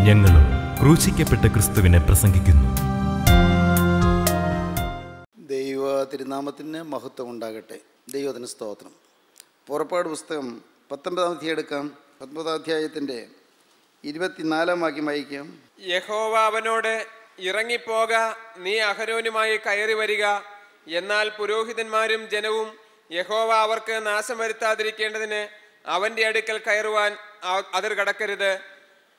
ഞങ്ങളും ക്രൂശിക്കപ്പെട്ട ക്രിസ്തുവിനെ പ്രസംഗിക്കുന്നു. ദൈവ തിരുനാമത്തിന് മഹത്വം ഉണ്ടാകട്ടെ. ദൈവത്തിന് സ്തോത്രം. പുറപ്പാട് പുസ്തകം 19-ാം അധ്യായം എടുക്കാം. 19-ാം അധ്യായത്തിൻ്റെ 24-ാം വാക്യം വായിക്കാം. യഹോവ അവനോട്, ഇറങ്ങിപ്പോക, നീ അഹരോനുമായി കയറി വരിക. എന്നാൽ പുരോഹിതന്മാരും ജനവും യഹോവ അവർക്ക് നാശം വരുത്താതിരിക്കേണ്ടതിന് അവന്റെ അടുക്കൽ കയറുവാൻ അതിർ കടക്കരുത്.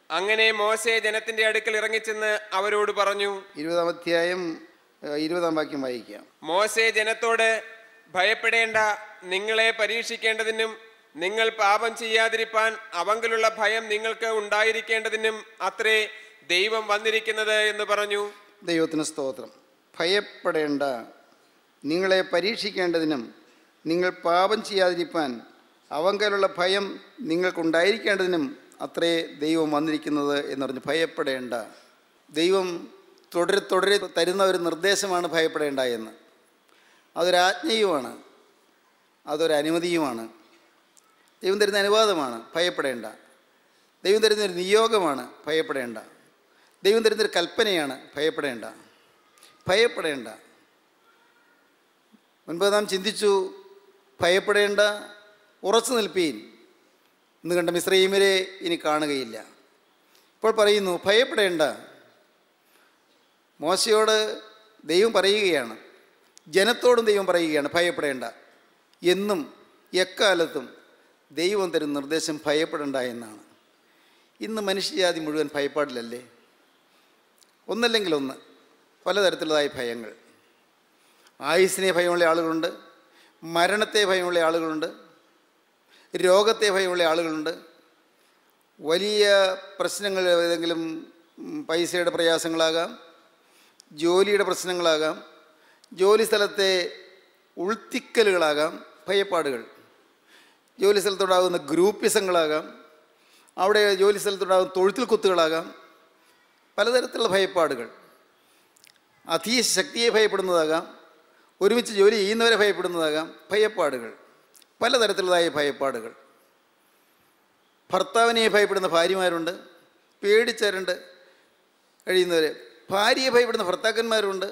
അങ്ങനെ മോശെ ജനത്തിന്റെ അടുക്കൽ ഇറങ്ങിച്ചെന്ന് അവരോട് പറഞ്ഞു. 20-ാം അധ്യായം 20-ാം വാക്യം വായിക്കാം. മോശെ ജനത്തോട്, ഭയപ്പെടേണ്ട, നിങ്ങളെ പരീക്ഷിക്കേണ്ടതിനും നിങ്ങൾ പാപം ചെയ്യാതിരിപ്പാൻ അവങ്കലുള്ള ഭയം നിങ്ങൾക്ക് ഉണ്ടായിരിക്കേണ്ടതിനും അത്രേ ദൈവം വന്നിരിക്കുന്നത് എന്ന് പറഞ്ഞു. ദൈവത്തിന് സ്തോത്രം. ഭയപ്പെടേണ്ട, നിങ്ങളെ പരീക്ഷിക്കേണ്ടതിനും നിങ്ങൾ പാപം ചെയ്യാതിരിപ്പാൻ അവങ്കലുള്ള ഭയം നിങ്ങൾക്കുണ്ടായിരിക്കേണ്ടതിനും അത്രേ ദൈവം വന്നിരിക്കുന്നത് എന്ന് പറഞ്ഞു. ഭയപ്പെടേണ്ട. ദൈവം തുടരെ തരുന്ന ഒരു നിർദ്ദേശമാണ് ഭയപ്പെടേണ്ട എന്ന്. അതൊരാജ്ഞയുമാണ്, അതൊരനുമതിയുമാണ്. ദൈവം തരുന്ന അനുവാദമാണ് ഭയപ്പെടേണ്ട. ദൈവം തരുന്നൊരു നിയോഗമാണ് ഭയപ്പെടേണ്ട. ദൈവം തരുന്നൊരു കൽപ്പനയാണ് ഭയപ്പെടേണ്ട. ഭയപ്പെടേണ്ട. മുൻപ് നാം ചിന്തിച്ചു, ഭയപ്പെടേണ്ട, ഉറച്ചു നിൽപ്പീൻ, ഇന്ന് കണ്ട മിസ്രയീമ്യരെ ഇനി കാണുകയില്ല. ഇപ്പോൾ പറയുന്നു ഭയപ്പെടേണ്ട. മോശയോട് ദൈവം പറയുകയാണ്, ജനത്തോടും ദൈവം പറയുകയാണ് ഭയപ്പെടേണ്ട. എന്നും എക്കാലത്തും ദൈവം തരുന്ന നിർദ്ദേശം ഭയപ്പെടേണ്ട എന്നാണ്. ഇന്ന് മനുഷ്യജാതി മുഴുവൻ ഭയപ്പാടിലല്ലേ? ഒന്നല്ലെങ്കിൽ ഒന്ന്, പലതരത്തിലുള്ളതായ ഭയങ്ങൾ. ആയുസ്സിനെ ഭയമുള്ള ആളുകളുണ്ട്, മരണത്തെ ഭയമുള്ള ആളുകളുണ്ട്, രോഗത്തെ ഭയമുള്ള ആളുകളുണ്ട്, വലിയ പ്രശ്നങ്ങൾ, ഏതെങ്കിലും പൈസയുടെ പ്രയാസങ്ങളാകാം, ജോലിയുടെ പ്രശ്നങ്ങളാകാം, ജോലി സ്ഥലത്തെ ഉൾത്തിക്കലുകളാകാം, ഭയപ്പാടുകൾ. ജോലി സ്ഥലത്തുണ്ടാകുന്ന ഗ്രൂപ്പിസങ്ങളാകാം, അവിടെ ജോലി സ്ഥലത്തുണ്ടാകുന്ന തൊഴുത്തിൽ കുത്തുകളാകാം, പലതരത്തിലുള്ള ഭയപ്പാടുകൾ. അതീശ ശക്തിയെ ഭയപ്പെടുന്നതാകാം, ഒരുമിച്ച് ജോലി ചെയ്യുന്നവരെ ഭയപ്പെടുന്നതാകാം, ഭയപ്പാടുകൾ. പലതരത്തിലുള്ളതായ ഭയപ്പാടുകൾ. ഭർത്താവിനെ ഭയപ്പെടുന്ന ഭാര്യമാരുണ്ട്, പേടിച്ചവരുണ്ട് കഴിയുന്നവർ. ഭാര്യയെ ഭയപ്പെടുന്ന ഭർത്താക്കന്മാരുണ്ട്,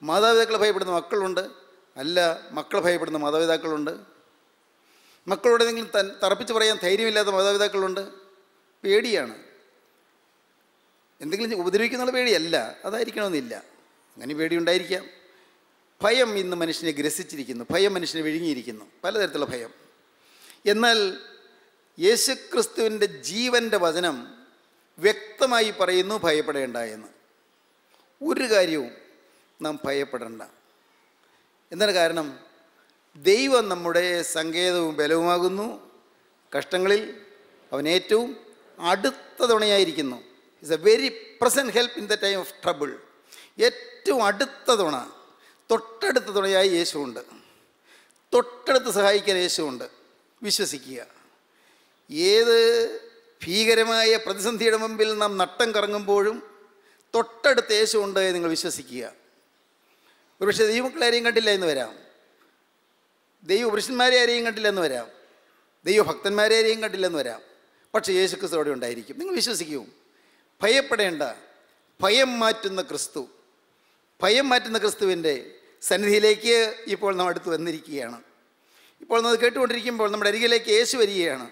മാതാപിതാക്കളെ ഭയപ്പെടുന്ന മക്കളുണ്ട്, അല്ല മക്കളെ ഭയപ്പെടുന്ന മാതാപിതാക്കളുണ്ട്, മക്കളോട് എന്തെങ്കിലും തറപ്പിച്ച് പറയാൻ ധൈര്യമില്ലാത്ത മാതാപിതാക്കളുണ്ട്. പേടിയാണ്. എന്തെങ്കിലും ഉപദ്രവിക്കുന്നുള്ള പേടിയല്ല, അതായിരിക്കണമെന്നില്ല. അങ്ങനെ പേടിയുണ്ടായിരിക്കാം. ഭയം ഇന്ന് മനുഷ്യനെ ഗ്രസിച്ചിരിക്കുന്നു, ഭയം മനുഷ്യനെ വിഴുങ്ങിയിരിക്കുന്നു, പലതരത്തിലുള്ള ഭയം. എന്നാൽ യേശുക്രിസ്തുവിൻ്റെ ജീവൻ്റെ വചനം വ്യക്തമായി പറയുന്നു ഭയപ്പെടേണ്ട എന്ന്. ഒരു കാര്യവും നാം ഭയപ്പെടേണ്ട. എന്താണ് കാരണം? ദൈവം നമ്മുടെ സങ്കേതവും ബലവുമാകുന്നു. കഷ്ടങ്ങളിൽ അവൻ ഏറ്റവും അടുത്ത തുണയായിരിക്കുന്നു. It's a very present help in the time of trouble. ഏറ്റവും അടുത്ത തുണ, തൊട്ടടുത്ത തുണയായി യേശുവുണ്ട്. തൊട്ടടുത്ത് സഹായിക്കാൻ യേശുവുണ്ട്. വിശ്വസിക്കുക. ഏത് ഭീകരമായ പ്രതിസന്ധിയുടെ മുമ്പിൽ നാം നട്ടം കറങ്ങുമ്പോഴും തൊട്ടടുത്ത് യേശുവുണ്ട് എന്ന് നിങ്ങൾ വിശ്വസിക്കുക. ഒരുപക്ഷെ ദൈവമക്കളെ ആരെയും കണ്ടില്ല എന്ന് വരാം, ദൈവപുരുഷന്മാരെ ആരെയും കണ്ടില്ല എന്ന് വരാം, ദൈവഭക്തന്മാരെ ആരെയും കണ്ടില്ലെന്ന് വരാം, പക്ഷേ യേശു ക്രിസ്തു അവിടെ ഉണ്ടായിരിക്കും. നിങ്ങൾ വിശ്വസിക്കൂ. ഭയപ്പെടേണ്ട. ഭയം മാറ്റുന്ന ക്രിസ്തു, ഭയം മാറ്റുന്ന ക്രിസ്തുവിൻ്റെ സന്നിധിയിലേക്ക് ഇപ്പോൾ നാം അടുത്ത് വന്നിരിക്കുകയാണ്. ഇപ്പോൾ നമ്മൾ കേട്ടുകൊണ്ടിരിക്കുമ്പോൾ നമ്മുടെ അരികിലേക്ക് യേശു വരികയാണ്.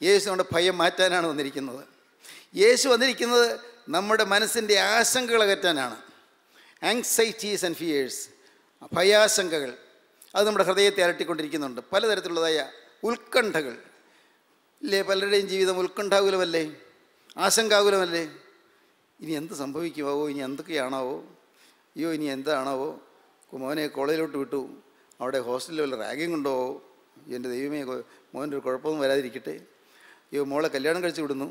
യേശു നമ്മുടെ ഭയം മാറ്റാനാണ് വന്നിരിക്കുന്നത്. യേശു വന്നിരിക്കുന്നത് നമ്മുടെ മനസ്സിൻ്റെ ആശങ്കകൾ അകറ്റാനാണ്. ആങ്സൈറ്റീസ് ആൻഡ് ഫിയേഴ്സ്, ഭയാശങ്കകൾ, അത് നമ്മുടെ ഹൃദയത്തെ അലട്ടിക്കൊണ്ടിരിക്കുന്നുണ്ട്. പലതരത്തിലുള്ളതായ ഉത്കണ്ഠകൾ ഇല്ലേ? പലരുടെയും ജീവിതം ഉത്കണ്ഠാകുലമല്ലേ, ആശങ്കാകുലമല്ലേ? ഇനി എന്ത് സംഭവിക്കുമാവോ, ഇനി എന്തൊക്കെയാണാവോ, അയ്യോ ഇനി എന്താണാവോ, മോനെ കോളേജിലോട്ട് വിട്ടു, അവിടെ ഹോസ്റ്റലിൽ വല്ല റാഗിങ് ഉണ്ടോ, എൻ്റെ ദൈവമേ മോൻ്റെ ഒരു കുഴപ്പമൊന്നും വരാതിരിക്കട്ടെ, അയ്യോ മോളെ കല്യാണം കഴിച്ച് വിടുന്നു,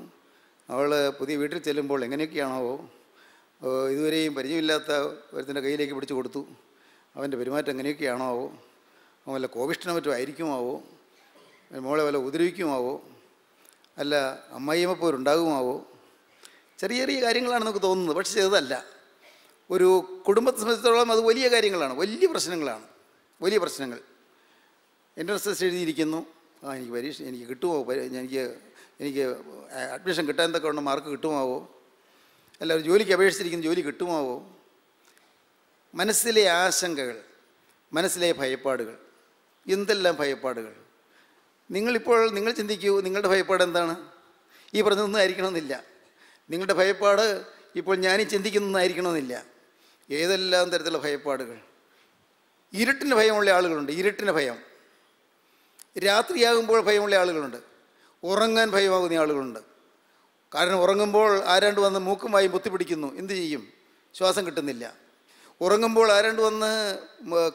അവൾ പുതിയ വീട്ടിൽ ചെല്ലുമ്പോൾ എങ്ങനെയൊക്കെയാണാവോ, ഇതുവരെയും പരിചയമില്ലാത്ത ഒരുത്തിൻ്റെ കയ്യിലേക്ക് പിടിച്ചു കൊടുത്തു, അവൻ്റെ പെരുമാറ്റം എങ്ങനെയൊക്കെയാണാവോ, അവൻ വല്ല കോപിഷ്ഠനോ മറ്റോ ആയിരിക്കുമാവോ, മോളെ വല്ല ഉപദ്രവിക്കുമാവോ, അല്ല അമ്മായിയമ്മപ്പോരുണ്ടാകുമാവോ. ചെറിയ ചെറിയ കാര്യങ്ങളാണ് നമുക്ക് തോന്നുന്നത്, പക്ഷെ ചെറുതല്ല. ഒരു കുടുംബത്തെ സംബന്ധിച്ചിടത്തോളം അത് വലിയ കാര്യങ്ങളാണ്, വലിയ പ്രശ്നങ്ങളാണ്, വലിയ പ്രശ്നങ്ങൾ. എൻട്രൻസ് ടെസ്റ്റ് എഴുതിയിരിക്കുന്നു, എനിക്ക് പരീക്ഷ എനിക്ക് കിട്ടുമോ, എനിക്ക് അഡ്മിഷൻ കിട്ടാൻ എന്തൊക്കെ ഉണ്ട്, മാർക്ക് കിട്ടുമാവോ, എല്ലാവരും ജോലിക്ക് അപേക്ഷിച്ചിരിക്കുന്ന ജോലി കിട്ടുമാവോ? മനസ്സിലെ ആശങ്കകൾ, മനസ്സിലെ ഭയപ്പാടുകൾ, എന്തെല്ലാം ഭയപ്പാടുകൾ. നിങ്ങൾ ചിന്തിക്കൂ, നിങ്ങളുടെ ഭയപ്പാട് എന്താണ്? ഈ പറഞ്ഞതൊന്നും ആയിരിക്കണമെന്നില്ല. നിങ്ങളുടെ ഭയപ്പാട് ഇപ്പോൾ ഞാനീ ചിന്തിക്കുന്നതൊന്നായിരിക്കണമെന്നില്ല. ഏതെല്ലാം തരത്തിലുള്ള ഭയപ്പാടുകൾ. ഇരുട്ടിന് ഭയമുള്ള ആളുകളുണ്ട്, ഇരുട്ടിന് ഭയം. രാത്രിയാകുമ്പോൾ ഭയമുള്ള ആളുകളുണ്ട്, ഉറങ്ങാൻ ഭയമാകുന്ന ആളുകളുണ്ട്. കാരണം ഉറങ്ങുമ്പോൾ ആരാണ്ട് വന്ന് മൂക്കും വായും പൊത്തിപ്പിടിക്കുന്നു, എന്തു ചെയ്യും? ശ്വാസം കിട്ടുന്നില്ല. ഉറങ്ങുമ്പോൾ ആരാണ്ട് വന്ന്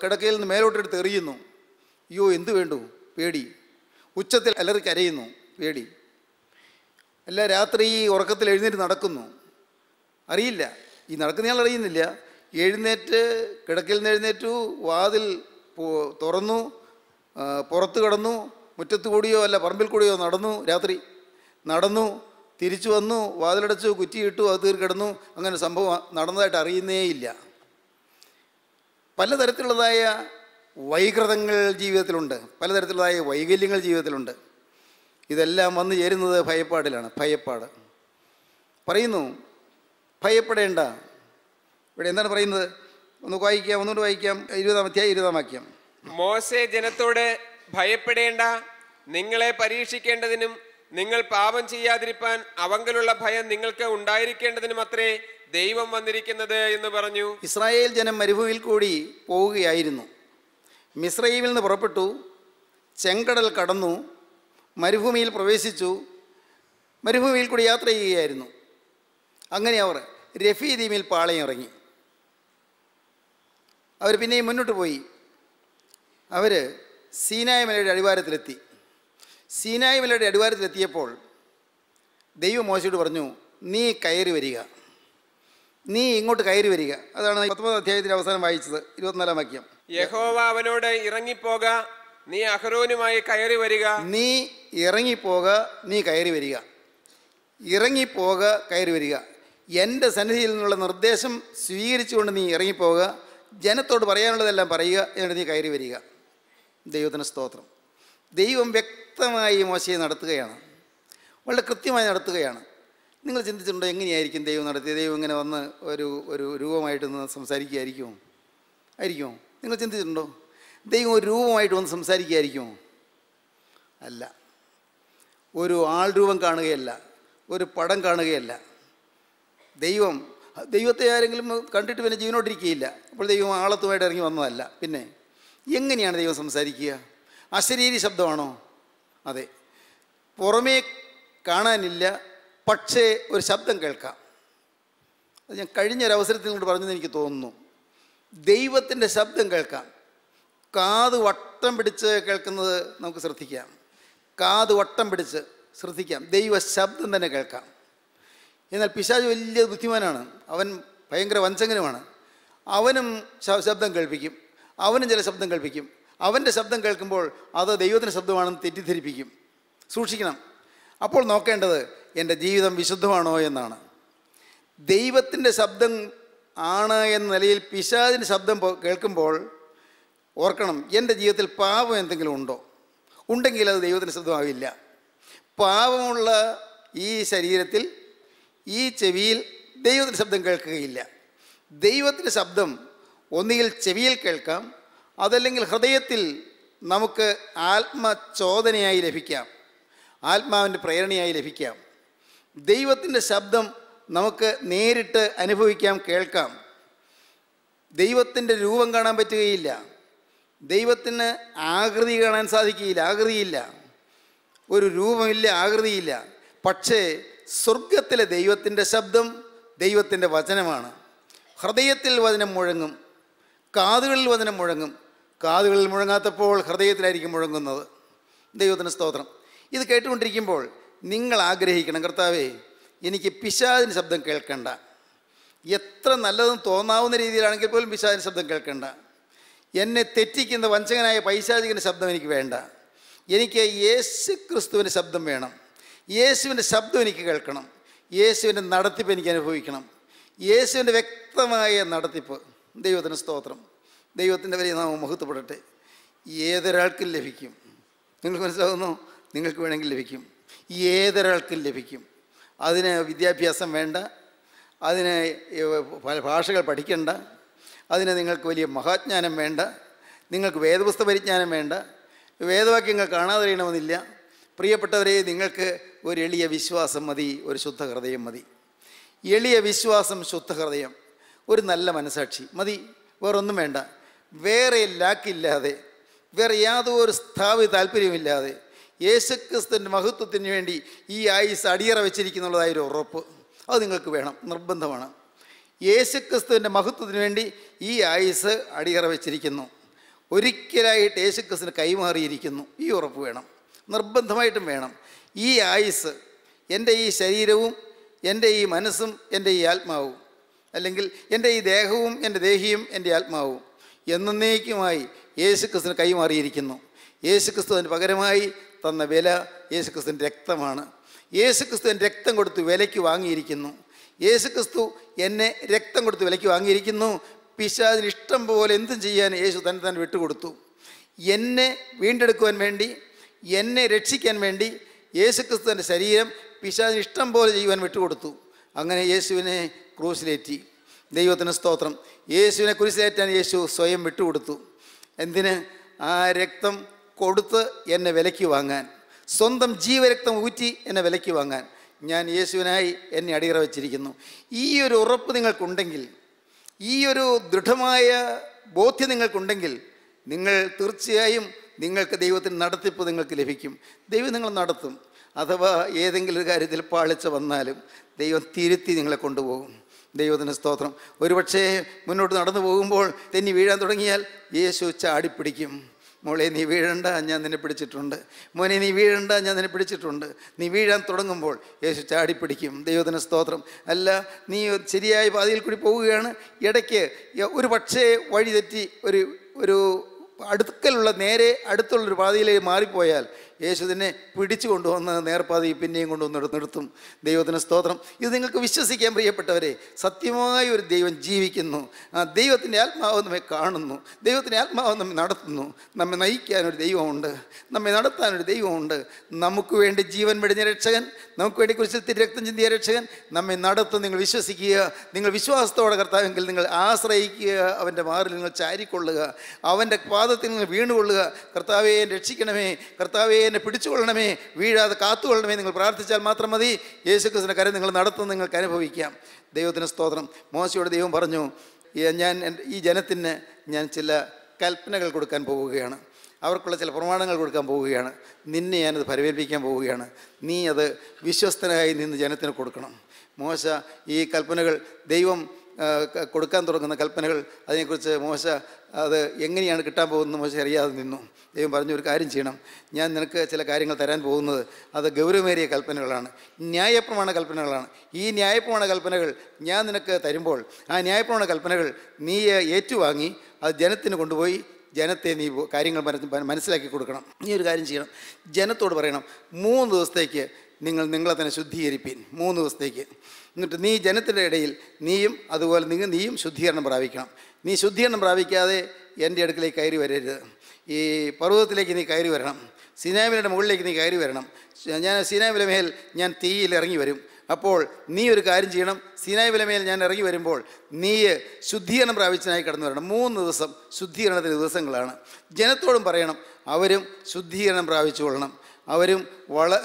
കിടക്കയിൽ നിന്ന് മേലോട്ടെടുത്ത് എറിയുന്നു, അയ്യോ എന്തു വേണ്ടു, പേടി. ഉച്ചത്തിൽ അലറി കരയുന്നു, പേടി. അല്ല, രാത്രി ഉറക്കത്തിൽ എഴുന്നേറ്റ് നടക്കുന്നു, അറിയില്ല, ഈ നടക്കുന്നയാൾ അറിയുന്നില്ല. എഴുന്നേറ്റ് കിടക്കയിൽ നിന്ന് എഴുന്നേറ്റു, വാതിൽ തുറന്നു, പുറത്ത് കിടന്നു, മുറ്റത്ത് കൂടിയോ അല്ല പറമ്പിൽ കൂടിയോ നടന്നു, രാത്രി നടന്നു, തിരിച്ചു വന്നു, വാതിലടച്ചു, കുറ്റിയിട്ടു, അത് തീർ കിടന്നു. അങ്ങനെ സംഭവം നടന്നതായിട്ട് അറിയുന്നേയില്ല. പലതരത്തിലുള്ളതായ വൈകൃതങ്ങൾ ജീവിതത്തിലുണ്ട്, പലതരത്തിലുള്ളതായ വൈകല്യങ്ങൾ ജീവിതത്തിലുണ്ട്. ഇതെല്ലാം വന്നു ചേരുന്നത് ഭയപ്പാടിലാണ്. ഭയപ്പാട് പറയുന്നു, ഭയപ്പെടേണ്ട. ഇവിടെ എന്താണ് പറയുന്നത്? ഒന്നുകൂടെ വായിക്കാം. 20-ാം അധ്യായം 20-ാം വാക്യം. മോശെ ജനത്തോട്, ഭയപ്പെടേണ്ട, നിങ്ങളെ പരീക്ഷിക്കേണ്ടതിനും നിങ്ങൾ പാപം ചെയ്യാതിരിപ്പാൻ അവങ്കലുള്ള ഭയം നിങ്ങൾക്ക് ഉണ്ടായിരിക്കേണ്ടതിനും അത്രേ ദൈവം വന്നിരിക്കുന്നത് എന്ന് പറഞ്ഞു. ഇസ്രായേൽ ജനം മരുഭൂമിയിൽ കൂടി പോവുകയായിരുന്നു. മിസ്രയീമിൽ നിന്ന് പുറപ്പെട്ടു, ചെങ്കടൽ കടന്നു, മരുഭൂമിയിൽ പ്രവേശിച്ചു, മരുഭൂമിയിൽ കൂടി യാത്ര ചെയ്യുകയായിരുന്നു. അങ്ങനെ അവർ രഫീദീമിൽ പാളയം ഇറങ്ങി. അവർ പിന്നെയും മുന്നോട്ട് പോയി. അവർ സീനായ് മലയുടെ അടിവാരത്തിലെത്തി. സീനായ് മലയുടെ അടിവാരത്തിലെത്തിയപ്പോൾ ദൈവം മോശയോട് പറഞ്ഞു, നീ കയറി വരിക, നീ ഇങ്ങോട്ട് കയറി വരിക. അതാണ് 19-ാം അധ്യായത്തിൽ അവസാനം വായിച്ചത്, 24-ം വാക്യം. യഹോവ അവനോട്, ഇറങ്ങിപ്പോക, നീ അഹരോനുമായി കയറി വരിക. നീ ഇറങ്ങിപ്പോക, നീ കയറി വരിക. ഇറങ്ങിപ്പോക, കയറി വരിക. എൻ്റെ സന്നിധിയിൽ നിന്നുള്ള നിർദ്ദേശം സ്വീകരിച്ചുകൊണ്ട് നീ ഇറങ്ങിപ്പോവുക, ജനത്തോട് പറയാനുള്ളതെല്ലാം പറയുക, എന്നിട്ട് നീ കയറി വരിക. ദൈവത്തിന് സ്തോത്രം. ദൈവം വ്യക്തമായി മോശയെ നടത്തുകയാണ്, വളരെ കൃത്യമായി നടത്തുകയാണ്. നിങ്ങൾ ചിന്തിച്ചിട്ടുണ്ടോ എങ്ങനെയായിരിക്കും ദൈവം നടത്തിയത്? ദൈവം ഇങ്ങനെ വന്ന് ഒരു രൂപമായിട്ട് നിന്ന് സംസാരിക്കുകയായിരിക്കുമോ? ആയിരിക്കുമോ? നിങ്ങൾ ചിന്തിച്ചിട്ടുണ്ടോ? ദൈവം ഒരു രൂപമായിട്ട് വന്ന് സംസാരിക്കുകയായിരിക്കുമോ? അല്ല. ഒരു ആൾ രൂപം കാണുകയല്ല, ഒരു പടം കാണുകയല്ല. ദൈവത്തെ ആരെങ്കിലും കണ്ടിട്ട് പിന്നെ ജീവനോട്ടിരിക്കുകയില്ല. അപ്പോൾ ദൈവം ആളത്തുമായിട്ട് ഇറങ്ങി വന്നതല്ല. പിന്നെ എങ്ങനെയാണ് ദൈവം സംസാരിക്കുക? അശരീരി ശബ്ദമാണോ? അതെ. പുറമേ കാണാനില്ല, പക്ഷേ ഒരു ശബ്ദം കേൾക്കാം. അത് ഞാൻ കഴിഞ്ഞൊരവസരത്തിൽ കൊണ്ട് പറഞ്ഞെന്ന് എനിക്ക് തോന്നുന്നു. ദൈവത്തിൻ്റെ ശബ്ദം കേൾക്കാം. കാത് വട്ടം പിടിച്ച് കേൾക്കുന്നത് നമുക്ക് ശ്രദ്ധിക്കാം. കാത് വട്ടം പിടിച്ച് ശ്രദ്ധിക്കാം, ദൈവ ശബ്ദം തന്നെ കേൾക്കാം. എന്നാൽ പിശാച് വലിയ ബുദ്ധിമാനാണ്, അവൻ ഭയങ്കര വഞ്ചകനുമാണ്. അവനും ശബ്ദം കേൾപ്പിക്കും, അവനും ചില ശബ്ദം കേൾപ്പിക്കും. അവൻ്റെ ശബ്ദം കേൾക്കുമ്പോൾ അത് ദൈവത്തിൻ്റെ ശബ്ദമാണെന്ന് തെറ്റിദ്ധരിപ്പിക്കും. സൂക്ഷിക്കണം. അപ്പോൾ നോക്കേണ്ടത് എൻ്റെ ജീവിതം വിശുദ്ധമാണോ എന്നാണ്. ദൈവത്തിൻ്റെ ശബ്ദം ആണ് എന്ന നിലയിൽ പിശാചിൻ്റെ ശബ്ദം കേൾക്കുമ്പോൾ ഓർക്കണം, എൻ്റെ ജീവിതത്തിൽ പാപം എന്തെങ്കിലും ഉണ്ടോ? ഉണ്ടെങ്കിൽ അത് ദൈവത്തിൻ്റെ ശബ്ദമാവില്ല. പാപമുള്ള ഈ ശരീരത്തിൽ, ഈ ചെവിയിൽ ദൈവത്തിൻ്റെ ശബ്ദം കേൾക്കുകയില്ല. ദൈവത്തിൻ്റെ ശബ്ദം ഒന്നുകിൽ ചെവിയിൽ കേൾക്കാം, അതല്ലെങ്കിൽ ഹൃദയത്തിൽ നമുക്ക് ആത്മചോദനയായി ലഭിക്കാം, ആത്മാവിൻ്റെ പ്രേരണയായി ലഭിക്കാം. ദൈവത്തിൻ്റെ ശബ്ദം നമുക്ക് നേരിട്ട് അനുഭവിക്കാം, കേൾക്കാം. ദൈവത്തിൻ്റെ രൂപം കാണാൻ പറ്റുകയില്ല, ദൈവത്തിന് ആകൃതി കാണാൻ സാധിക്കുകയില്ല, ആകൃതിയില്ല, ഒരു രൂപമില്ല, ആകൃതിയില്ല. പക്ഷേ സ്വർഗത്തിലെ ദൈവത്തിൻ്റെ ശബ്ദം ദൈവത്തിൻ്റെ വചനമാണ്. ഹൃദയത്തിൽ വചനം മുഴങ്ങും, കാതുകളിൽ വചനം മുഴങ്ങും. കാതുകളിൽ മുഴങ്ങാത്തപ്പോൾ ഹൃദയത്തിലായിരിക്കും മുഴങ്ങുന്നത്. ദൈവത്തിന് സ്തോത്രം. ഇത് കേട്ടുകൊണ്ടിരിക്കുമ്പോൾ നിങ്ങൾ ആഗ്രഹിക്കണം, കർത്താവേ, എനിക്ക് പിശാചിന് ശബ്ദം കേൾക്കണ്ട. എത്ര നല്ലതെന്ന് തോന്നാവുന്ന രീതിയിലാണെങ്കിൽ പോലും പിശാചിന് ശബ്ദം കേൾക്കണ്ട. എന്നെ തെറ്റിക്കുന്ന വഞ്ചകനായ പൈശാചികൻ്റെ ശബ്ദം എനിക്ക് വേണ്ട. എനിക്ക് യേശു ക്രിസ്തുവിൻ്റെ ശബ്ദം വേണം. യേശുവിൻ്റെ ശബ്ദം എനിക്ക് കേൾക്കണം. യേശുവിൻ്റെ നടത്തിപ്പ് എനിക്ക് അനുഭവിക്കണം. യേശുവിൻ്റെ വ്യക്തമായ നടത്തിപ്പ്. ദൈവത്തിന് സ്തോത്രം. ദൈവത്തിൻ്റെ വലിയ നാമം മഹത്വപ്പെടട്ടെ. ഏതൊരാൾക്കും ലഭിക്കും. നിങ്ങൾക്ക് മനസ്സിലാകുന്നു? നിങ്ങൾക്ക് വേണമെങ്കിൽ ലഭിക്കും, ഏതൊരാൾക്കും ലഭിക്കും. അതിന് വിദ്യാഭ്യാസം വേണ്ട, അതിന് പല ഭാഷകൾ പഠിക്കണ്ട, അതിന് നിങ്ങൾക്ക് വലിയ മഹാജ്ഞാനം വേണ്ട, നിങ്ങൾക്ക് വേദപുസ്തക പരിജ്ഞാനം വേണ്ട, വേദവാക്യങ്ങൾ കാണാതെ അറിയണമെന്നില്ല. പ്രിയപ്പെട്ടവരെ, നിങ്ങൾക്ക് ഒരു എളിയ വിശ്വാസം മതി, ഒരു ശുദ്ധ ഹൃദയം മതി. എളിയ വിശ്വാസം, ശുദ്ധ ഹൃദയം, ഒരു നല്ല മനസാക്ഷി മതി. വേറൊന്നും വേണ്ട. വേറെ ലാക്കില്ലാതെ, വേറെ യാതൊരു സ്ഥാപിത താല്പര്യമില്ലാതെ യേശുക്രിസ്തുവിൻ്റെ മഹത്വത്തിന് വേണ്ടി ഈ ആയുസ് അടിയറ വെച്ചിരിക്കുന്നുള്ളതായൊരു ഉറപ്പ് അത് നിങ്ങൾക്ക് വേണം, നിർബന്ധമാണ്. യേശുക്രിസ്തുവിൻ്റെ മഹത്വത്തിന് വേണ്ടി ഈ ആയുസ് അടിയറ വെച്ചിരിക്കുന്നു, ഒരിക്കലായിട്ട് യേശുക്രിസ്തുവിന് കൈമാറിയിരിക്കുന്നു, ഈ ഉറപ്പ് വേണം, നിർബന്ധമായിട്ടും വേണം. ഈ ആയുസ്, എൻ്റെ ഈ ശരീരവും എൻ്റെ ഈ മനസ്സും എൻ്റെ ഈ ആത്മാവും, അല്ലെങ്കിൽ എൻ്റെ ഈ ദേഹവും എൻ്റെ ദേഹിയും എൻ്റെ ആത്മാവും എന്നേക്കുമായി യേശുക്രിസ്തുവിന് കൈമാറിയിരിക്കുന്നു. യേശുക്രിസ്തുവിന് പകരമായി തന്ന വില യേശുക്രിസ്തുവിൻ്റെ രക്തമാണ്. യേശുക്രിസ്തുവിൻ്റെ രക്തം കൊടുത്ത് വിലയ്ക്ക് വാങ്ങിയിരിക്കുന്നു. യേശുക്രിസ്തു എന്നെ രക്തം കൊടുത്ത് വിലയ്ക്ക് വാങ്ങിയിരിക്കുന്നു. പിശാചിന് ഇഷ്ടം പോലെ എന്തും ചെയ്യാൻ യേശു തന്നെ വിട്ടുകൊടുത്തു. എന്നെ വീണ്ടെടുക്കുവാൻ വേണ്ടി, എന്നെ രക്ഷിക്കാൻ വേണ്ടി യേശുക്രിസ്തുവിൻ്റെ ശരീരം പിശാചിന് ഇഷ്ടം പോലെ ചെയ്യുവാൻ വിട്ടുകൊടുത്തു. അങ്ങനെ യേശുവിനെ ക്രൂശിലേറ്റി. ദൈവത്തിന് സ്തോത്രം. യേശുവിനെ കുരിശിലേറ്റാൻ യേശു സ്വയം വിട്ടുകൊടുത്തു. എന്തിന്? ആ രക്തം കൊടുത്ത് എന്നെ വിലയ്ക്ക് വാങ്ങാൻ, സ്വന്തം ജീവരക്തം ഊറ്റി എന്നെ വിലയ്ക്ക് വാങ്ങാൻ ഞാൻ യേശുവിനായി എന്നെ അടിയറ വച്ചിരിക്കുന്നു. ഈ ഒരു ഉറപ്പ് നിങ്ങൾക്കുണ്ടെങ്കിൽ, ഈ ഒരു ദൃഢമായ ബോധ്യം നിങ്ങൾക്കുണ്ടെങ്കിൽ, നിങ്ങൾ തീർച്ചയായും നിങ്ങൾക്ക് ദൈവത്തിൻ്റെ നടത്തിപ്പ് നിങ്ങൾക്ക് ലഭിക്കും. ദൈവം നിങ്ങൾ നടത്തും. അഥവാ ഏതെങ്കിലും ഒരു കാര്യത്തിൽ പാളിച്ച വന്നാലും ദൈവം തിരുത്തി നിങ്ങളെ കൊണ്ടുപോകും. ദൈവത്തിന് സ്തോത്രം. ഒരുപക്ഷേ മുന്നോട്ട് നടന്നു പോകുമ്പോൾ തെന്നി വീഴാൻ തുടങ്ങിയാൽ യേശു ചാടിപ്പിടിക്കും. മോളെ, നീ വീഴണ്ട, ഞാൻ നിന്നെ പിടിച്ചിട്ടുണ്ട്. മോനെ, നീ വീഴണ്ട, ഞാൻ നിന്നെ പിടിച്ചിട്ടുണ്ട്. നീ വീഴാൻ തുടങ്ങുമ്പോൾ യേശു ചാടിപ്പിടിക്കും. ദൈവത്തിന് സ്തോത്രം. അല്ല, നീ ശരിയായ പാതയിൽ കൂടി പോവുകയാണ്, ഇടയ്ക്ക് ഒരു പക്ഷേ വഴി തെറ്റി ഒരു അടുക്കലുള്ള നേരെ അടുത്തുള്ളൊരു പാതയിലേക്ക് മാറിപ്പോയാൽ യേശു തന്നെ പിടിച്ചു കൊണ്ടുവന്ന് നേർപ്പാതയിൽ പിന്നെയും കൊണ്ടുവന്ന് നിർത്തും. ദൈവത്തിന് സ്തോത്രം. ഇത് നിങ്ങൾക്ക് വിശ്വസിക്കാൻ പ്രിയപ്പെട്ടവരെ. സത്യമായ ഒരു ദൈവം ജീവിക്കുന്നു. ആ ദൈവത്തിൻ്റെ ആത്മാവ് നമ്മെ കാണുന്നു. ദൈവത്തിൻ്റെ ആത്മാവ് നമ്മെ നടത്തുന്നു. നമ്മെ നയിക്കാനൊരു ദൈവമുണ്ട്, നമ്മെ നടത്താനൊരു ദൈവമുണ്ട്. നമുക്ക് വേണ്ടി ജീവൻ വെടിഞ്ഞ രക്ഷകൻ, നമുക്ക് വേണ്ടി കുരിശിൽ രക്തം ചിന്തിയ രക്ഷകൻ നമ്മെ നടത്തും. നിങ്ങൾ വിശ്വസിക്കുക. നിങ്ങൾ വിശ്വാസത്തോടെ കർത്താവെങ്കിൽ നിങ്ങൾ ആശ്രയിക്കുക. അവൻ്റെ മാറിൽ നിങ്ങൾ ചാരിക്കൊള്ളുക. അവൻ്റെ പാദത്തിൽ നിങ്ങൾ വീണുകൊള്ളുക. കർത്താവേ, രക്ഷിക്കണമേ, കർത്താവേ എന്നെ പിടിച്ചുകൊള്ളണമേ, വീഴാതെ കാത്തുകൊള്ളണമേ നിങ്ങൾ പ്രാർത്ഥിച്ചാൽ മാത്രം മതി. യേശുക്രിസ്തുവിൻ്റെ കാര്യം നിങ്ങൾ നടത്തുന്നത് നിങ്ങൾക്ക് അനുഭവിക്കാം. ദൈവത്തിന് സ്തോത്രം. മോശയോട് ദൈവം പറഞ്ഞു, ഞാൻ ഈ ജനത്തിന് ഞാൻ ചില കൽപ്പനകൾ കൊടുക്കാൻ പോവുകയാണ്, അവർക്കുള്ള ചില പ്രമാണങ്ങൾ കൊടുക്കാൻ പോവുകയാണ്. നിന്നെ ഞാനത് പരിവേൽപ്പിക്കാൻ പോവുകയാണ്. നീ അത് വിശ്വസ്തനായി നിന്ന് ജനത്തിന് കൊടുക്കണം. മോശ ഈ കൽപ്പനകൾ, ദൈവം കൊടുക്കാൻ തുടങ്ങുന്ന കൽപ്പനകൾ, അതിനെക്കുറിച്ച് മോശ അത് എങ്ങനെയാണ് കിട്ടാൻ പോകുന്നത് മോശ അറിയാതെ നിന്നു. ദൈവം പറഞ്ഞു, ഒരു കാര്യം ചെയ്യണം, ഞാൻ നിനക്ക് ചില കാര്യങ്ങൾ തരാൻ പോകുന്നത് അത് ഗൗരവമേറിയ കൽപ്പനകളാണ്, ന്യായപ്രമാണ കൽപ്പനകളാണ്. ഈ ന്യായപ്രമാണ കൽപ്പനകൾ ഞാൻ നിനക്ക് തരുമ്പോൾ ആ ന്യായപ്രമാണ കൽപ്പനകൾ നീ ഏറ്റുവാങ്ങി അത് ജനത്തിന് കൊണ്ടുപോയി ജനത്തെ നീ കാര്യങ്ങൾ മനസ്സിലാക്കി കൊടുക്കണം. നീ ഒരു കാര്യം ചെയ്യണം, ജനത്തോട് പറയണം, 3 ദിവസത്തേക്ക് നിങ്ങളെ തന്നെ ശുദ്ധീകരിപ്പീൻ. 3 ദിവസത്തേക്ക്. എന്നിട്ട് നീ ജനത്തിൻ്റെ ഇടയിൽ നീയും അതുപോലെ നീയും ശുദ്ധീകരണം പ്രാപിക്കണം. നീ ശുദ്ധീകരണം പ്രാപിക്കാതെ എൻ്റെ അടുക്കലേക്ക് കയറി വരരുത്. ഈ പർവ്വതത്തിലേക്ക് നീ കയറി വരണം, സീനായിമലയുടെ മുകളിലേക്ക് നീ കയറി വരണം. ഞാൻ സീനായിമല മേൽ ഞാൻ തീയിൽ ഇറങ്ങി വരും. അപ്പോൾ നീ ഒരു കാര്യം ചെയ്യണം, സീനായിമല മേൽ ഞാൻ ഇറങ്ങി വരുമ്പോൾ നീ ശുദ്ധീകരണം പ്രാപിച്ചതിനായി കടന്നു വരണം. 3 ദിവസം ശുദ്ധീകരണത്തിൻ്റെ ദിവസങ്ങളാണ്. ജനത്തോടും പറയണം, അവരും ശുദ്ധീകരണം പ്രാപിച്ചുകൊള്ളണം. അവരും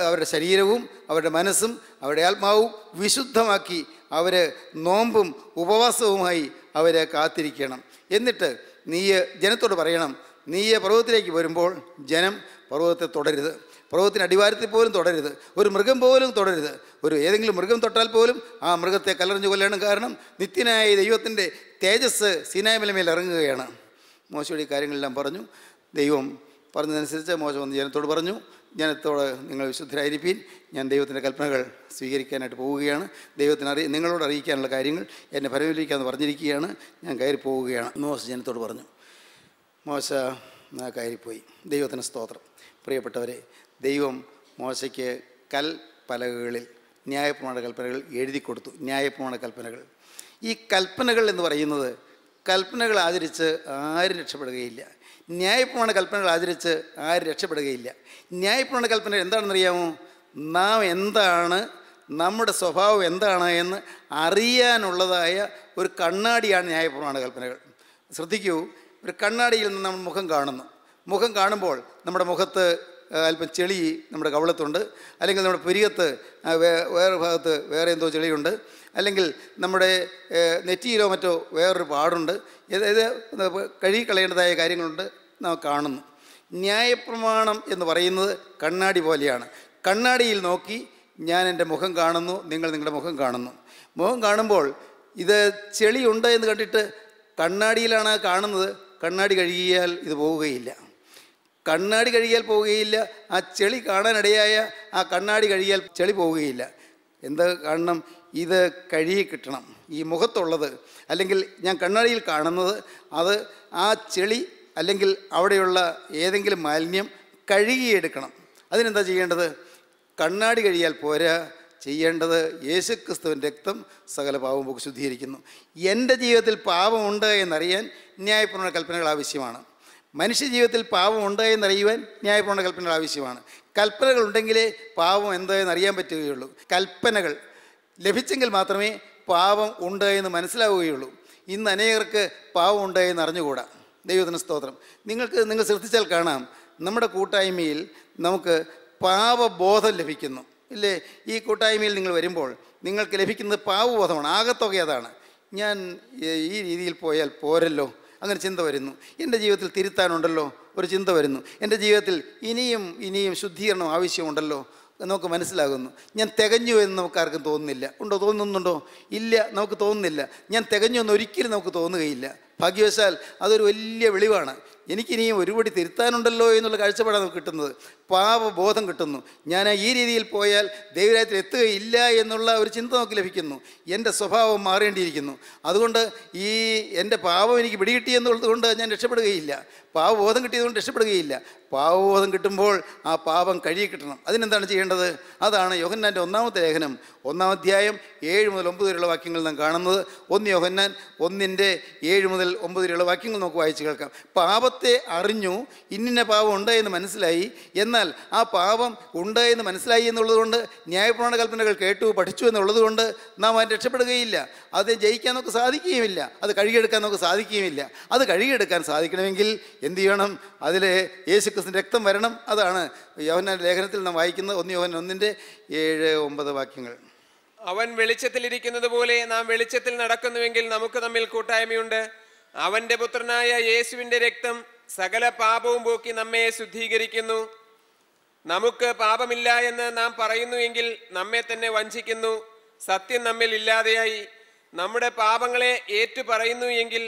അവരുടെ ശരീരവും അവരുടെ മനസ്സും അവരുടെ ആത്മാവും വിശുദ്ധമാക്കി അവർ നോമ്പും ഉപവാസവുമായി അവരെ കാത്തിരിക്കണം. എന്നിട്ട് നീ ജനത്തോട് പറയണം, നീ പർവ്വതത്തിലേക്ക് വരുമ്പോൾ ജനം പർവ്വതത്തെ തൊടരുത്, പർവ്വതത്തിൻ്റെ അടിവാരത്തിൽ പോലും തൊടരുത്, ഒരു മൃഗം പോലും തൊടരുത്. ഏതെങ്കിലും മൃഗം തൊട്ടാൽ പോലും ആ മൃഗത്തെ കല്ലെറിഞ്ഞു കൊല്ലണം. കാരണം നിത്യനായ ദൈവത്തിൻ്റെ തേജസ് സീനായിമല മേൽ ഇറങ്ങുകയാണ്. മോശയുടെ ഈ കാര്യങ്ങളെല്ലാം പറഞ്ഞു. ദൈവം പറഞ്ഞതനുസരിച്ച് മോശ വന്ന് ജനത്തോട് പറഞ്ഞു, ജനത്തോട് നിങ്ങൾ വിശുദ്ധരായിരിപ്പീൻ, ഞാൻ ദൈവത്തിൻ്റെ കൽപ്പനകൾ സ്വീകരിക്കാനായിട്ട് പോവുകയാണ്. നിങ്ങളോട് അറിയിക്കാനുള്ള കാര്യങ്ങൾ എന്നെ പരിപാലിക്കാമെന്ന് പറഞ്ഞിരിക്കുകയാണ്. ഞാൻ കയറി പോവുകയാണ്. മോശ ജനത്തോട് പറഞ്ഞു. മോശ കയറിപ്പോയി. ദൈവത്തിന് സ്തോത്രം. പ്രിയപ്പെട്ടവരെ, ദൈവം മോശയ്ക്ക് കൽപ്പലകകളിൽ ന്യായപ്രമാണ കൽപ്പനകൾ എഴുതി കൊടുത്തു. ന്യായപ്രമാണ കൽപ്പനകൾ. ഈ കൽപ്പനകൾ എന്ന് പറയുന്നത്, കൽപ്പനകൾ ആചരിച്ച് ആരും രക്ഷപ്പെടുകയില്ല. ന്യായപ്രമാണ കൽപ്പനകൾ ആചരിച്ച് ആരും രക്ഷപ്പെടുകയില്ല. ന്യായപ്രമാണ കൽപ്പന എന്താണെന്നറിയാമോ? നാം എന്താണ് നമ്മുടെ സ്വഭാവം എന്താണ് എന്ന് അറിയാനുള്ളതായ ഒരു കണ്ണാടിയാണ് ന്യായപ്രമാണ കൽപ്പനകൾ. ശ്രദ്ധിക്കൂ, ഒരു കണ്ണാടിയിൽ നിന്ന് നമ്മൾ മുഖം കാണുന്നു. മുഖം കാണുമ്പോൾ നമ്മുടെ മുഖത്ത് അല്പം ചെളി നമ്മുടെ കവിളത്തുണ്ട്, അല്ലെങ്കിൽ നമ്മുടെ പുരികത്ത് വേറെ ഭാഗത്ത് വേറെ എന്തോ ചെളിയുണ്ട്, അല്ലെങ്കിൽ നമ്മുടെ നെറ്റിയിലോ മറ്റോ വേറൊരു പാടുണ്ട്. ഇത് കഴുകിക്കളയേണ്ടതായ കാര്യങ്ങളുണ്ട്, നാം കാണുന്നു. ന്യായപ്രമാണം എന്ന് പറയുന്നത് കണ്ണാടി പോലെയാണ്. കണ്ണാടിയിൽ നോക്കി ഞാൻ എൻ്റെ മുഖം കാണുന്നു, നിങ്ങൾ നിങ്ങളുടെ മുഖം കാണുന്നു. മുഖം കാണുമ്പോൾ ഇത് ചെളിയുണ്ട് എന്ന് കണ്ടിട്ട് കണ്ണാടിയിലാണ് കാണുന്നത്. കണ്ണാടി കഴുകിയാൽ ഇത് പോവുകയില്ല. കണ്ണാടി കഴുകിയാൽ പോവുകയില്ല. ആ ചെളി കാണാനിടയായ ആ കണ്ണാടി കഴുകിയാൽ ചെളി പോവുകയില്ല. എന്താ കാരണം? ഇത് കഴുകി കിട്ടണം. ഈ മുഖത്തുള്ളത് അല്ലെങ്കിൽ ഞാൻ കണ്ണാടിയിൽ കാണുന്നത് അത് ആ ചെളി അല്ലെങ്കിൽ അവിടെയുള്ള ഏതെങ്കിലും മാലിന്യം കഴുകിയെടുക്കണം. അതിനെന്താ ചെയ്യേണ്ടത്? കണ്ണാടി കഴിയാൽ പോരാ, ചെയ്യേണ്ടത് യേശുക്രിസ്തുവിൻ്റെ രക്തം സകല പാവവും പോക്ക് ശുദ്ധീകരിക്കുന്നു. എൻ്റെ ജീവിതത്തിൽ പാപമുണ്ട് എന്നറിയാൻ ന്യായപ്രമാണ കൽപ്പനകൾ ആവശ്യമാണ്. മനുഷ്യ ജീവിതത്തിൽ പാപമുണ്ട് എന്നറിയുവാൻ ന്യായപ്രമാണ കൽപ്പനകൾ ആവശ്യമാണ്. കൽപ്പനകളുണ്ടെങ്കിലേ പാപം എന്ത് എന്നറിയാൻ പറ്റുകയുള്ളൂ. കൽപ്പനകൾ ലഭിച്ചെങ്കിൽ മാത്രമേ പാപം ഉണ്ട് എന്ന് മനസ്സിലാവുകയുള്ളൂ. ഇന്ന് അനേകർക്ക് പാപമുണ്ട് എന്ന് അറിഞ്ഞുകൂടാ. ദൈവത്തിന് സ്തോത്രം. നിങ്ങൾ ശ്രദ്ധിച്ചാൽ കാണാം, നമ്മുടെ കൂട്ടായ്മയിൽ നമുക്ക് പാപബോധം ലഭിക്കുന്നു ഇല്ലേ? ഈ കൂട്ടായ്മയിൽ നിങ്ങൾ വരുമ്പോൾ നിങ്ങൾക്ക് ലഭിക്കുന്നത് പാപബോധമാണ്. ആകത്തുക അതാണ്. ഞാൻ ഈ രീതിയിൽ പോയാൽ പോരല്ലോ, അങ്ങനെ ചിന്ത വരുന്നു. എൻ്റെ ജീവിതത്തിൽ തിരുത്താനുണ്ടല്ലോ ഒരു ചിന്ത വരുന്നു. എൻ്റെ ജീവിതത്തിൽ ഇനിയും ശുദ്ധീകരണം ആവശ്യമുണ്ടല്ലോ നമുക്ക് മനസ്സിലാകുന്നു. ഞാൻ തികഞ്ഞു എന്ന് നമുക്കാർക്കും തോന്നുന്നില്ല. ഉണ്ടോ? തോന്നുന്നുണ്ടോ? ഇല്ല, നമുക്ക് തോന്നുന്നില്ല. ഞാൻ തികഞ്ഞു എന്ന് ഒരിക്കലും നമുക്ക് തോന്നുകയില്ല. ഭാഗ്യവശാൽ അതൊരു വലിയ വെളിവാണ്. എനിക്കിനിയും ഒരുപടി തിരുത്താനുണ്ടല്ലോ എന്നുള്ള കാഴ്ചപ്പാടാണ് നമുക്ക് കിട്ടുന്നത്. പാപബോധം കിട്ടുന്നു. ഞാൻ ഈ രീതിയിൽ പോയാൽ ദൈവരാജ്യത്തിൽ എത്തുകയില്ല എന്നുള്ള ഒരു ചിന്ത നമുക്ക് ലഭിക്കുന്നു. എൻ്റെ സ്വഭാവം മാറേണ്ടിയിരിക്കുന്നു. അതുകൊണ്ട് എൻ്റെ പാപം എനിക്ക് പിടികിട്ടി എന്നുള്ളത് കൊണ്ട് ഞാൻ രക്ഷപ്പെടുകയില്ല. പാപബോധം കിട്ടിയതുകൊണ്ട് രക്ഷപ്പെടുകയില്ല. പാപബോധം കിട്ടുമ്പോൾ ആ പാപം കഴുകി കിട്ടണം. അതിനെന്താണ് ചെയ്യേണ്ടത്? അതാണ് യോഹന്നാൻ്റെ 1-ാമത്തെ ലേഖനം 1-ാം അധ്യായം 7 മുതൽ 9 വരെയുള്ള വാക്യങ്ങൾ നാം കാണുന്നത്. 1 യോഹന്നാൻ 1:7 മുതൽ 9 വരെയുള്ള വാക്യങ്ങൾ നമുക്ക് വായിച്ച് കേൾക്കാം. പാപത്തെ അറിഞ്ഞു, ഇന്ന പാപം ഉണ്ട് എന്ന് മനസ്സിലായി. എന്നാൽ ആ പാപം ഉണ്ട് എന്ന് മനസ്സിലായി എന്നുള്ളത് കൊണ്ട്, ന്യായപ്രമാണ കൽപ്പനകൾ കേട്ടു പഠിച്ചു എന്നുള്ളത് കൊണ്ട് നാം അതിന് രക്ഷപ്പെടുകയില്ല. അത് ജയിക്കാൻ നമുക്ക് സാധിക്കുകയുമില്ല. അത് കഴുകിയെടുക്കാൻ നമുക്ക് സാധിക്കുകയുമില്ല. അത് കഴുകിയെടുക്കാൻ സാധിക്കണമെങ്കിൽ എന്ത് ചെയ്യണം? അതിൽ യേശുക്രിസ്തുവിൻ്റെ രക്തം വരണം. അതാണ് യോഹന്നാന്റെ ലേഖനത്തിൽ നാം വായിക്കുന്നത്. 1 യോഹന്നാൻ 1:7-9 വാക്യങ്ങൾ. അവൻ വെളിച്ചത്തിലിരിക്കുന്നത് പോലെ നാം വെളിച്ചത്തിൽ നടക്കുന്നുവെങ്കിൽ നമുക്ക് തമ്മിൽ കൂട്ടായ്മയുണ്ട്. അവന്റെ പുത്രനായ യേശുവിന്റെ രക്തം സകല പാപവും പോക്കി നമ്മെ ശുദ്ധീകരിക്കുന്നു. നമുക്ക് പാപമില്ല എന്ന് നാം പറയുന്നു എങ്കിൽ നമ്മെ തന്നെ വഞ്ചിക്കുന്നു, സത്യം നമ്മിൽ ഇല്ലാതെയായി. നമ്മുടെ പാപങ്ങളെ ഏറ്റു പറയുന്നു എങ്കിൽ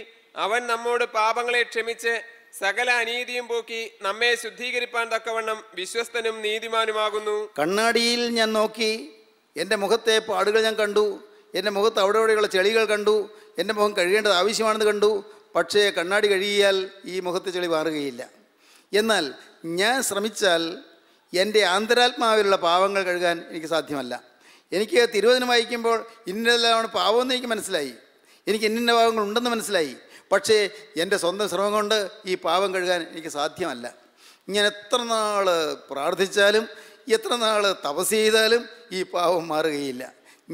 അവൻ നമ്മോട് പാപങ്ങളെ ക്ഷമിച്ച് സകല അനീതിയും പോക്കി നമ്മെ ശുദ്ധീകരിപ്പാൻ തക്കവണ്ണം വിശ്വസ്തനും നീതിമാനുമാകുന്നു. കണ്ണാടിയിൽ ഞാൻ നോക്കി, എൻ്റെ മുഖത്തെ പാടുകൾ ഞാൻ കണ്ടു. എൻ്റെ മുഖത്ത് അവിടെയുള്ള ചെളികൾ കണ്ടു. എൻ്റെ മുഖം കഴുകേണ്ടത് ആവശ്യമാണെന്ന് കണ്ടു. പക്ഷേ കണ്ണാടി കഴുകിയാൽ ഈ മുഖത്തെ ചെളി മാറുകയില്ല. എന്നാൽ ഞാൻ ശ്രമിച്ചാൽ എൻ്റെ ആന്തരാത്മാവിലുള്ള പാവങ്ങൾ കഴുകാൻ എനിക്ക് സാധ്യമല്ല. എനിക്ക് തിരുവചനം വായിക്കുമ്പോൾ ഇന്നതെല്ലാമാണ് പാവമെന്ന് എനിക്ക് മനസ്സിലായി. എനിക്ക് ഇന്ന പാവങ്ങൾ ഉണ്ടെന്ന് മനസ്സിലായി. പക്ഷേ എൻ്റെ സ്വന്തം ശ്രമം കൊണ്ട് ഈ പാവം കഴുകാൻ എനിക്ക് സാധ്യമല്ല. ഞാൻ എത്ര നാൾ പ്രാർത്ഥിച്ചാലും എത്ര നാൾ തപസ് ചെയ്താലും ഈ പാവം മാറുകയില്ല.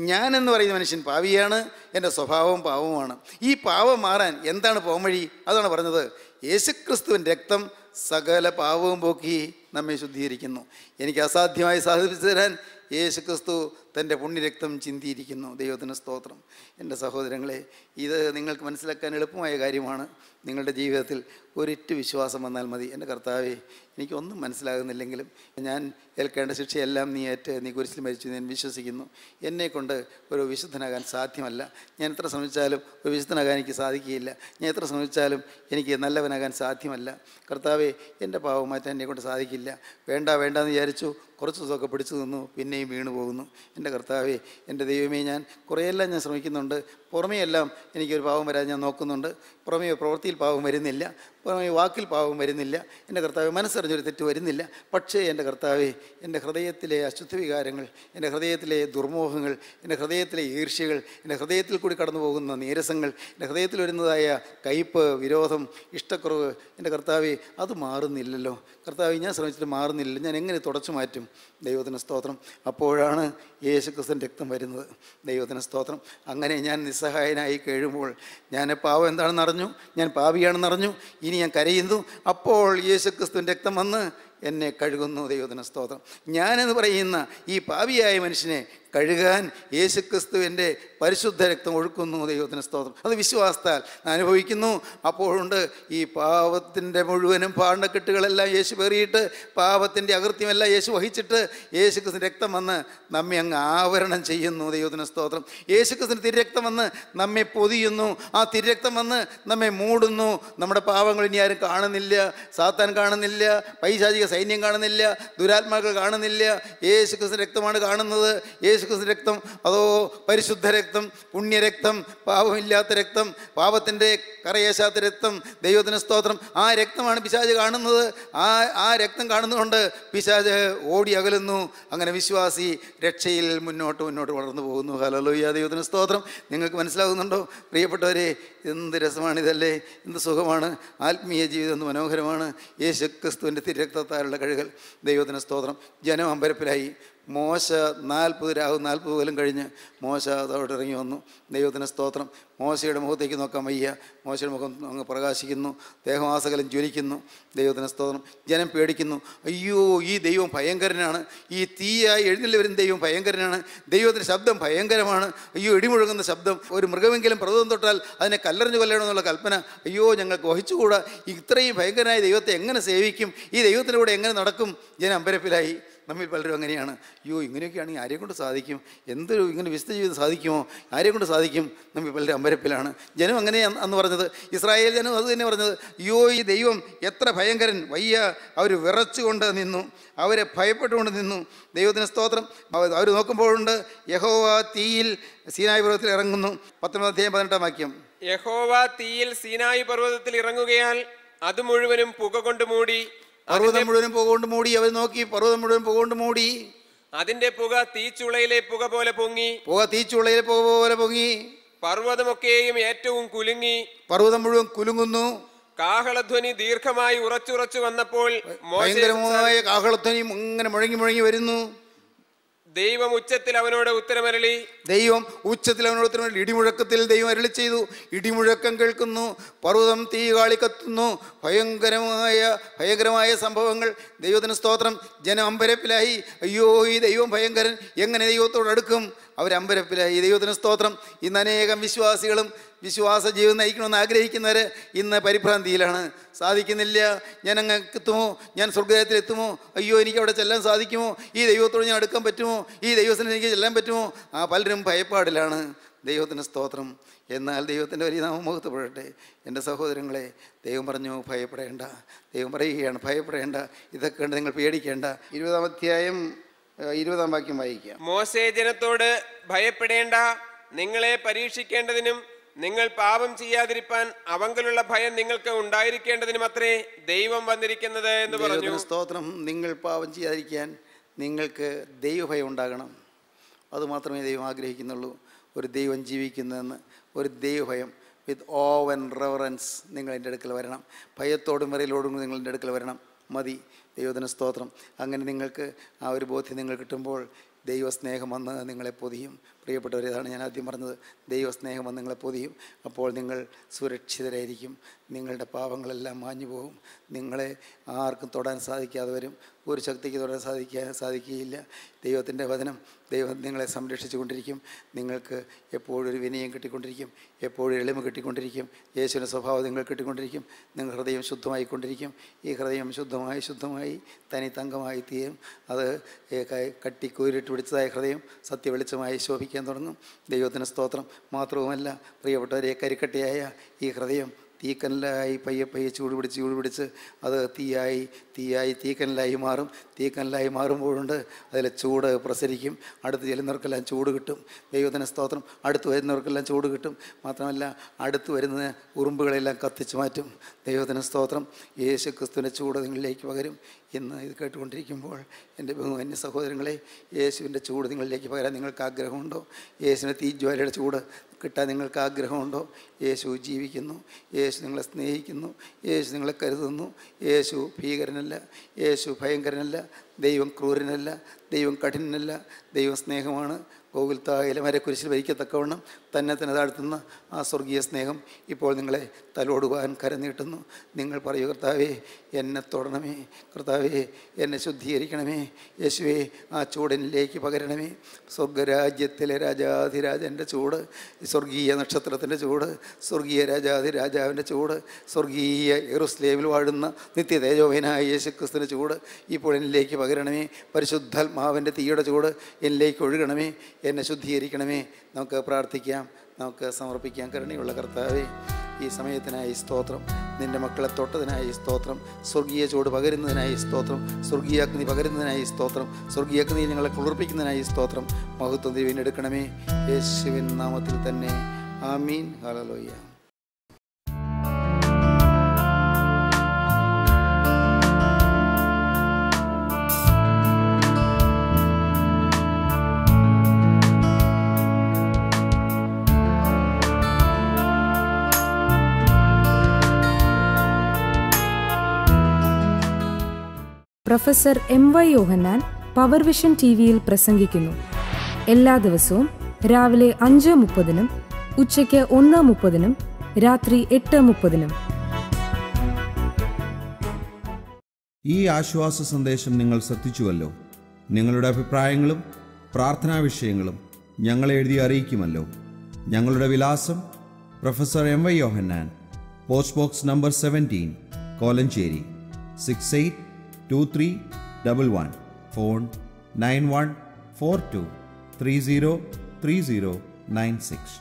ഞാനെന്ന് പറയുന്ന മനുഷ്യൻ പാവിയാണ്. എൻ്റെ സ്വഭാവം പാവമാണ്. ഈ പാവം മാറാൻ എന്താണ് പോംവഴി? അതാണ് പറഞ്ഞത്. യേശുക്രിസ്തുവിൻ്റെ രക്തം സകല പാവവും പോക്കി നമ്മെ ശുദ്ധീകരിക്കുന്നു. എനിക്ക് അസാധ്യമായി സാധിപ്പിച്ചു തരാൻ യേശുക്രിസ്തു തൻ്റെ പുണ്യരക്തം ചിന്തിയിരിക്കുന്നു. ദൈവത്തിന് സ്തോത്രം. എൻ്റെ സഹോദരങ്ങളെ, ഇത് നിങ്ങൾക്ക് മനസ്സിലാക്കാൻ എളുപ്പമായ കാര്യമാണ്. നിങ്ങളുടെ ജീവിതത്തിൽ ഒരിറ്റു വിശ്വാസം വന്നാൽ മതി. എൻ്റെ കർത്താവേ, എനിക്കൊന്നും മനസ്സിലാകുന്നില്ലെങ്കിലും ഞാൻ ഏൽക്കേണ്ട ശിക്ഷയെല്ലാം നീ കുരിശിൽ മരിച്ചു ഞാൻ വിശ്വസിക്കുന്നു. എന്നെക്കൊണ്ട് ഒരു വിശുദ്ധനാകാൻ സാധ്യമല്ല. ഞാൻ എത്ര ശ്രമിച്ചാലും ഒരു വിശുദ്ധനാകാൻ എനിക്ക് സാധിക്കുകയില്ല. ഞാൻ എത്ര ശ്രമിച്ചാലും എനിക്ക് നല്ലവനാകാൻ സാധ്യമല്ല. കർത്താവേ, എൻ്റെ പാവം മാറ്റാൻ എന്നെക്കൊണ്ട് സാധിക്കില്ല. വേണ്ടെന്ന് വിചാരിച്ചു, കുറച്ച് ദിവസമൊക്കെ പിടിച്ചു നിന്നു, പിന്നെയും വീണു പോകുന്നു. എൻ്റെ കർത്താവേ, എൻ്റെ ദൈവമേ, ഞാൻ കുറേയെല്ലാം ഞാൻ ശ്രമിക്കുന്നുണ്ട്. പുറമേ എല്ലാം എനിക്കൊരു പാവം വരാൻ ഞാൻ നോക്കുന്നുണ്ട്, പുറമേ പ്രവൃത്തിയിൽ പാവം വരുന്നില്ല, പുറമേ വാക്കിൽ പാവം വരുന്നില്ല, എൻ്റെ കർത്താവ് മനസ്സറിഞ്ഞൊരു തെറ്റ് വരുന്നില്ല. പക്ഷേ എൻ്റെ കർത്താവെ, എൻ്റെ ഹൃദയത്തിലെ അശുദ്ധ വികാരങ്ങൾ, എൻ്റെ ഹൃദയത്തിലെ ദുർമോഹങ്ങൾ, എൻ്റെ ഹൃദയത്തിലെ ഈർഷ്യകൾ, എൻ്റെ ഹൃദയത്തിൽ കൂടി കടന്നു പോകുന്ന നീരസങ്ങൾ, എൻ്റെ ഹൃദയത്തിൽ വരുന്നതായ കയ്പ്, വിരോധം, ഇഷ്ടക്കുറവ്, എൻ്റെ കർത്താവെ അത് മാറുന്നില്ലല്ലോ. കർത്താവെ, ഞാൻ ശ്രമിച്ചിട്ട് മാറുന്നില്ലല്ലോ, ഞാൻ എങ്ങനെ തുടച്ചു മാറ്റും? ദൈവത്തിന് സ്തോത്രം. അപ്പോഴാണ് യേശുക്രിസ്തുവിൻ്റെ രക്തം വരുന്നത്. ദൈവത്തിന് സ്തോത്രം. അങ്ങനെ ഞാൻ നിസ്സഹായനായി കഴിയുമ്പോൾ, ഞാൻ പാവം എന്താണെന്ന് അറിഞ്ഞു, ഞാൻ പാപിയാണെന്ന് അറിഞ്ഞു, ഇനി ഞാൻ കരയുന്നു. അപ്പോൾ യേശുക്രിസ്തുവിൻ്റെ രക്തം വന്ന് എന്നെ കഴുകുന്നു. ദൈവത്തിന് സ്തോത്രം. ഞാനെന്ന് പറയുന്ന ഈ പാപിയായ മനുഷ്യനെ കഴുകാൻ യേശുക്രിസ്തുവിൻ്റെ പരിശുദ്ധ രക്തം ഒഴുക്കുന്നു. ദൈവത്തിന് സ്തോത്രം. അത് വിശ്വാസത്താൽ അനുഭവിക്കുന്നു. അപ്പോഴുണ്ട് ഈ പാപത്തിൻ്റെ മുഴുവനും പാണ്ടക്കെട്ടുകളെല്ലാം യേശു പേറിയിട്ട്, പാപത്തിൻ്റെ അകൃത്യമെല്ലാം യേശു വഹിച്ചിട്ട്, യേശുക്രിസ്തുവിൻ്റെ രക്തം വന്ന് നമ്മെ അങ്ങ് ആവരണം ചെയ്യുന്നു. ദൈവത്തിന് സ്തോത്രം. യേശുക്രിസ്തുവിൻ്റെ തിരുരക്തം വന്ന് നമ്മെ പൊതിയുന്നു. ആ തിരുരക്തം വന്ന് നമ്മെ മൂടുന്നു. നമ്മുടെ പാപങ്ങൾ ഇനി ആരും കാണുന്നില്ല. സാത്താൻ കാണുന്നില്ല, പൈശാചിക സൈന്യം കാണുന്നില്ല, ദുരാത്മാക്കൾ കാണുന്നില്ല. യേശുക്രിസ്തുവിൻ്റെ രക്തമാണ് കാണുന്നത്. യേശുക്രിസ്തുവിൻ്റെ രക്തം, അതോ പരിശുദ്ധ രക്തം, പുണ്യരക്തം, പാപമില്ലാത്ത രക്തം, പാപത്തിൻ്റെ കറയേശാത്ത രക്തം. ദൈവത്തിന് സ്തോത്രം. ആ രക്തമാണ് പിശാച് കാണുന്നത്. ആ രക്തം കാണുന്നതുകൊണ്ട് പിശാച് ഓടി അകലുന്നു. അങ്ങനെ വിശ്വാസി രക്ഷയിൽ മുന്നോട്ട് വളർന്നു പോകുന്നു. ഹല്ലേലൂയ. ദൈവത്തിന് സ്തോത്രം. നിങ്ങൾക്ക് മനസ്സിലാകുന്നുണ്ടോ പ്രിയപ്പെട്ടവരെ? എന്ത് രസമാണിതല്ലേ, എന്ത് സുഖമാണ്. ആത്മീയ ജീവിതം എന്ത് മനോഹരമാണ്. യേശുക്രിസ്തുവിൻ്റെ തിരുരക്തത്താലുള്ള കഴുകൽ. ദൈവത്തിന് സ്തോത്രം. ജനം അമ്പരപ്പിലായി. മോശ 40 രാവും 40 പകലും കഴിഞ്ഞ് മോശ അതോടെ ഇറങ്ങി വന്നു. ദൈവത്തിന് സ്തോത്രം. മോശയുടെ മുഖത്തേക്ക് നോക്കാൻ വയ്യ. മോശയുടെ മുഖം അങ്ങ് പ്രകാശിക്കുന്നു, ദേഹമാസകലം ജ്വലിക്കുന്നു. ദൈവത്തിന് സ്തോത്രം. ജനം പേടിക്കുന്നു. അയ്യോ, ഈ ദൈവം ഭയങ്കരനാണ്, ഈ തീയായി എഴുന്നള്ളി വരുന്ന ദൈവം ഭയങ്കരനാണ്, ദൈവത്തിൻ്റെ ശബ്ദം ഭയങ്കരമാണ്. അയ്യോ, ഇടിമുഴങ്ങുന്ന ശബ്ദം, ഒരു മൃഗമെങ്കിലും പ്രതം തൊട്ടാൽ അതിനെ കല്ലെറിഞ്ഞ് കൊല്ലണമെന്നുള്ള കൽപ്പന. അയ്യോ, ഞങ്ങൾക്ക് വഹിച്ചുകൂടാ. ഇത്രയും ഭയങ്കരനായ ദൈവത്തെ എങ്ങനെ സേവിക്കും? ഈ ദൈവത്തിൻ്റെ കൂടെ എങ്ങനെ നടക്കും? ജനം അമ്പരപ്പിലായി. നമ്മിൽ പലരും അങ്ങനെയാണ്. അയ്യോ, ഇങ്ങനെയൊക്കെയാണെങ്കിൽ ആരെ കൊണ്ട് സാധിക്കും? എന്തൊരു ഇങ്ങനെ വിശുദ്ധ ജീവിതം സാധിക്കുമോ? ആരെ കൊണ്ട് സാധിക്കും? നമ്മിൽ പലരും അമ്പരപ്പിലാണ്. ജനം അങ്ങനെ അന്ന് പറഞ്ഞത്. ഇസ്രായേൽ ജനം അത് തന്നെ പറഞ്ഞത്. അയ്യോ, ഈ ദൈവം എത്ര ഭയങ്കരൻ, വയ്യ. അവർ വിറച്ചുകൊണ്ട് നിന്നു, അവരെ ഭയപ്പെട്ടുകൊണ്ട് നിന്നു. ദൈവത്തിന് സ്തോത്രം. അവർ നോക്കുമ്പോഴുണ്ട് യഹോവ തീയിൽ സീനായി പർവ്വതത്തിൽ ഇറങ്ങുന്നു. 19-18 വാക്യം. യഹോവ തീയിൽ സീനായി പർവ്വതത്തിൽ ഇറങ്ങുകയാൽ അത് മുഴുവനും പുക കൊണ്ട് മൂടി. പർവ്വതം മുഴുവനും പുക കൊണ്ട് മൂടി. അവർ നോക്കി, പർവ്വതം മുഴുവൻ പുക കൊണ്ട് മൂടി. അതിന്റെ പുക തീച്ചുളയിലെ പുക പോലെ പൊങ്ങി. പുക തീച്ചുളയിലെ പുക പോലെ പൊങ്ങി. പർവ്വതമൊക്കെയും ഏറ്റവും കുലുങ്ങി. പർവ്വതം മുഴുവൻ കുലുങ്ങുന്നു. കാഹളധ്വനി ദീർഘമായി ഉറച്ചുറച്ചു വന്നപ്പോൾ ഭയങ്കരമായ കാഹളധ്വനി ഇങ്ങനെ മുഴങ്ങി വരുന്നു. ദൈവം ഉച്ചത്തിൽ അവനോട് ഉത്തരമരളി. ദൈവം ഉച്ചത്തിൽ അവനോട് ഉത്തരമരളി. ഇടിമുഴക്കത്തിൽ ദൈവം അരുളി ചെയ്തു. ഇടിമുഴക്കം കേൾക്കുന്നു, പർവ്വതം തീ കാളി കത്തുന്നു. ഭയങ്കരമായ സംഭവങ്ങൾ. ദൈവത്തിന് സ്തോത്രം. ജനം അമ്പരപ്പിലായി. അയ്യോ, ഈ ദൈവം ഭയങ്കരൻ, എങ്ങനെ ദൈവത്തോട് അടുക്കും? അവരമ്പരപ്പിലായി. ദൈവത്തിന് സ്തോത്രം. ഇന്ന് അനേകം വിശ്വാസികളും വിശ്വാസ ജീവിതം നയിക്കണമെന്ന് ആഗ്രഹിക്കുന്നവർ ഇന്ന് പരിഭ്രാന്തിയിലാണ്. സാധിക്കുന്നില്ല. ഞാൻ അങ്ങ് എത്തുമോ? ഞാൻ സ്വർഗ്ഗത്തിലെത്തുമോ? അയ്യോ, എനിക്ക് അവിടെ ചെല്ലാൻ സാധിക്കുമോ? ഈ ദൈവത്തോട് ഞാൻ അടുക്കാൻ പറ്റുമോ? ഈ ദൈവത്തിന് എനിക്ക് ചെല്ലാൻ പറ്റുമോ? പലരും ഭയപ്പാടിലാണ്. ദൈവത്തിന് സ്തോത്രം. എന്നാൽ ദൈവത്തിൻ്റെ വലിയ നാമം മഹത്വപ്പെടട്ടെ. എൻ്റെ സഹോദരങ്ങളെ, ദൈവം പറഞ്ഞു ഭയപ്പെടേണ്ട. ദൈവം പറയുകയാണ് ഭയപ്പെടേണ്ട, ഇതൊക്കെ ഉണ്ട്, നിങ്ങൾ പേടിക്കേണ്ട. 20-ാം അധ്യായം 20-ാം വാക്യം വായിക്കാം. മോശെ ജനത്തോട്, ഭയപ്പെടേണ്ട, നിങ്ങളെ പരീക്ഷിക്കേണ്ടതിനും നിങ്ങൾ പാപം ചെയ്യാതിരിപ്പാൻ അവങ്കലുള്ള ഭയം നിങ്ങൾക്ക് ഉണ്ടായിരിക്കേണ്ടതിനും അത്രേ ദൈവം വന്നിരിക്കുന്നത് എന്ന് പറഞ്ഞു. സ്തോത്രം. നിങ്ങൾ പാപം ചെയ്യാതിരിക്കാൻ നിങ്ങൾക്ക് ദൈവഭയം ഉണ്ടാകണം. അതുമാത്രമേ ദൈവം ആഗ്രഹിക്കുന്നുള്ളൂ. ഒരു ദൈവം ജീവിക്കുന്നതെന്ന് ഒരു ദൈവഭയം. വിത്ത് ഓവ് ആൻഡ് റെവറൻസ് നിങ്ങൾ എൻ്റെ അടുക്കൽ വരണം. ഭയത്തോടും വിറയലോടും നിങ്ങൾ എൻ്റെ അടുക്കൽ വരണം. മതി. ദൈവത്തിന് സ്തോത്രം. അങ്ങനെ നിങ്ങൾക്ക് ആ ഒരു ബോധ്യം നിങ്ങൾ കിട്ടുമ്പോൾ ദൈവസ്നേഹം വന്ന് നിങ്ങളെ പൊതിയും. പ്രിയപ്പെട്ടവരെ, ഇതാണ് ഞാൻ ആദ്യം പറഞ്ഞത്. ദൈവസ്നേഹം വന്ന് നിങ്ങളെ പൊതിയും. അപ്പോൾ നിങ്ങൾ സുരക്ഷിതരായിരിക്കും. നിങ്ങളുടെ പാപങ്ങളെല്ലാം മാഞ്ഞു പോകും. നിങ്ങളെ ആർക്കും തൊടാൻ സാധിക്കാതെ വരും. ഒരു ശക്തിക്ക് തൊടാൻ സാധിക്കുകയില്ല. ദൈവത്തിൻ്റെ വചനം ദൈവം നിങ്ങളെ സംരക്ഷിച്ചു കൊണ്ടിരിക്കും. നിങ്ങൾക്ക് എപ്പോഴും ഒരു വിനയം കിട്ടിക്കൊണ്ടിരിക്കും, എപ്പോഴും എളിമ കിട്ടിക്കൊണ്ടിരിക്കും. യേശുവിൻ്റെ സ്വഭാവം നിങ്ങൾ കിട്ടിക്കൊണ്ടിരിക്കും. നിങ്ങൾ ഹൃദയം ശുദ്ധമായിക്കൊണ്ടിരിക്കും. ഈ ഹൃദയം ശുദ്ധമായി തനി തങ്കമായി തീരും. അത് കട്ടിക്കൂരിട്ട് പിടിച്ചതായ ഹൃദയം സത്യവെളിച്ചമായി ശോഭിക്കാൻ തുടങ്ങും. ദൈവത്തിന് സ്തോത്രം. മാത്രവുമല്ല പ്രിയപ്പെട്ടവരെ, കരിക്കട്ടയായ ഈ ഹൃദയം തീക്കനലായി പയ്യെ പയ്യെ ചൂട് പിടിച്ച് അത് തീയായി തീക്കനലായി മാറും. തീക്കനലായി മാറുമ്പോഴുണ്ട് അതിൽ ചൂട് പ്രസരിക്കും. അടുത്ത് ചെല്ലുന്നവർക്കെല്ലാം ചൂട് കിട്ടും. ദൈവത്തിന് സ്തോത്രം. അടുത്ത് വരുന്നവർക്കെല്ലാം ചൂട് കിട്ടും. മാത്രമല്ല അടുത്ത് വരുന്ന ഉറുമ്പുകളെല്ലാം കത്തിച്ചു മാറ്റും. ദൈവത്തിന് സ്തോത്രം. യേശു ക്രിസ്തുവിൻ്റെ ചൂട് നിങ്ങളിലേക്ക് പകരും. ഇന്ന് ഇത് കേട്ടുകൊണ്ടിരിക്കുമ്പോൾ എൻ്റെ ബഹുമാന്യ സഹോദരങ്ങളെ, യേശുവിൻ്റെ ചൂട് നിങ്ങളിലേക്ക് പകരാൻ നിങ്ങൾക്ക് ആഗ്രഹമുണ്ടോ? യേശുവിൻ്റെ തീജ്വാലയുടെ ചൂട് കിട്ടാൻ നിങ്ങൾക്ക് ആഗ്രഹമുണ്ടോ? യേശു ജീവിക്കുന്നു. യേശു നിങ്ങളെ സ്നേഹിക്കുന്നു. യേശു നിങ്ങളെ കരുതുന്നു. യേശു ഭീകരനല്ല. യേശു ഭയങ്കരനല്ല. ദൈവം ക്രൂരനല്ല. ദൈവം കഠിനനല്ല. ദൈവം സ്നേഹമാണ്. ഗോകുൽത്തായിലെ മരക്കുരിശിൽ വരിക്കത്തക്കവണ്ണം തന്നെ താഴ്ത്തുന്ന ആ സ്വർഗീയ സ്നേഹം ഇപ്പോൾ നിങ്ങളെ തലോടുവാൻ കരനീട്ടുന്നു. നിങ്ങൾ പറയൂ, കർത്താവേ എന്നെ തൊടണമേ, കർത്താവേ എന്നെ ശുദ്ധീകരിക്കണമേ, യേശുവേ ആ ചൂടിനിലേക്ക് പകരണമേ. സ്വർഗരാജ്യത്തിലെ രാജാധിരാജൻ്റെ ചൂട്, സ്വർഗീയ നക്ഷത്രത്തിൻ്റെ ചൂട്, സ്വർഗീയ രാജാധിരാജാവിൻ്റെ ചൂട്, സ്വർഗീയ യെരൂശലേമിൽ വാഴുന്ന നിത്യതേജോവനായ യേശുക്രിസ്തുവിൻ്റെ ചൂട് ഇപ്പോൾ എന്നിലേക്ക് പകരണമേ. പരിശുദ്ധാത്മാവിൻ്റെ തീയുടെ ചൂട് എന്നിലേക്ക് ഒഴുകണമേ. എന്നെ ശുദ്ധീകരിക്കണമേ. നമുക്ക് പ്രാർത്ഥിക്കാം, നമുക്ക് സമർപ്പിക്കാം. കരുണയുള്ള കർത്താവേ, ഈ സമയത്തിനായി സ്തോത്രം. നിൻ്റെ മക്കളെ തൊട്ടതിനായി സ്തോത്രം. സ്വർഗീയ ചൂട് പകരുന്നതിനായി സ്തോത്രം. സ്വർഗീയ അഗ്നി പകരുന്നതിനായി സ്തോത്രം. സ്വർഗീയ അഗ്നി ഞങ്ങളെ കുളിർപ്പിക്കുന്നതിനായി സ്തോത്രം. മഹത്വം ദൈവത്തിനെടുക്കണമേ, യേശുവിൻ നാമത്തിൽ തന്നെ. ആമീൻ. ഹല്ലേലൂയ. Professor M.Y. യോഹന്നാൻ പവർ വിഷൻ TV-യിൽ പ്രസംഗിക്കുന്നു. എല്ലാ ദിവസവും രാവിലെ 5:30, ഉച്ചയ്ക്ക് 1:30, രാത്രി 8:30. ഈ ആശ്വാസ സന്ദേശം നിങ്ങൾ ശ്രദ്ധിച്ചുവല്ലോ. നിങ്ങളുടെ അഭിപ്രായങ്ങളും പ്രാർത്ഥനാ വിഷയങ്ങളും ഞങ്ങളെ എഴുതി അറിയിക്കുമല്ലോ. ഞങ്ങളുടെ വിലാസം: professor M.Y. Yohannan, post box number 17, Kolenchery 682311. Phone 9142303096.